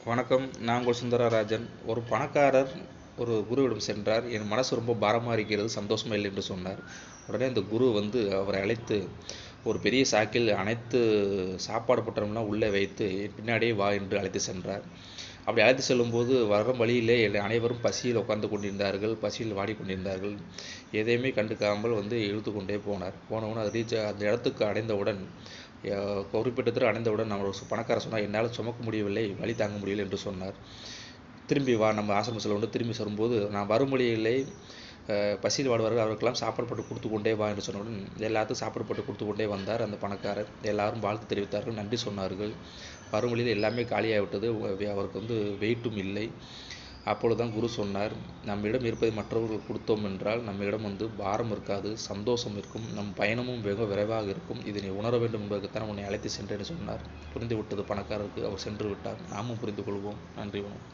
வணக்கம். நான் உங்கள் சுந்தரராஜன். ஒரு பணக்காரர் ஒரு குருவிடம் சென்றார். என் மனசு ரொம்ப பாரமாக இருக்கிறது, சந்தோஷமா இல்லை என்று சொன்னார். உடனே அந்த குரு அவரை அழைத்து ஒரு பெரிய சாக்கில் அனைத்து சாப்பாடு பொட்டலம்லாம் உள்ளே வைத்து என் பின்னாடியே வா என்று அழைத்து சென்றார். அப்படி அழைத்து செல்லும்போது வரும் வழியிலே அனைவரும் பசியில் உட்கார்ந்து கொண்டிருந்தார்கள், பசியில் வாடிக்கொண்டிருந்தார்கள். எதையுமே கண்டுக்காமல் இழுத்து கொண்டே போனார். போனவுடன் அந்த இடத்துக்கு அடைந்தவுடன் குறிப்பிட்ட தூரம் அடைந்தவுடன் நம்ம பணக்காரர் சொன்னார், என்னால் சுமக்க முடியவில்லை, வலி தாங்க முடியவில்லை என்று சொன்னார். திரும்பி வா, நம்ம ஆசிரமம் செல்ல திரும்பி வரும்போது நான் வரும் வழியிலே பசியில் வாடுவார்கள், அவருக்கெல்லாம் சாப்பாடு போட்டு கொடுத்து கொண்டே வா என்று சொன்னவுடன் எல்லாத்துக்கும் சாப்பாடு போட்டு கொடுத்து கொண்டே வந்தார் அந்த பணக்காரர். எல்லாரும் வாழ்த்து தெரிவித்தார்கள், நன்றி சொன்னார்கள். வரும் வழியில் எல்லாமே காலியாகிவிட்டது, அவருக்கு வெயிட்டும் இல்லை. அப்பொழுதுதான் குரு சொன்னார், நம்மிடம் இருப்பதை மற்றவர்கள் கொடுத்தோம் என்றால் நம்மிடம் பாரம் இருக்காது, சந்தோஷம் இருக்கும், நம் பயணமும் வெகு விரைவாக இருக்கும். இதனை உணர வேண்டும் என்பதற்குத்தான் உன்னை அழைத்து சென்றேன் சொன்னார். புரிந்து விட்டது பணக்காரருக்கு. அவர் சென்று விட்டார். நாமும் புரிந்து கொள்வோம். நன்றி, வணக்கம்.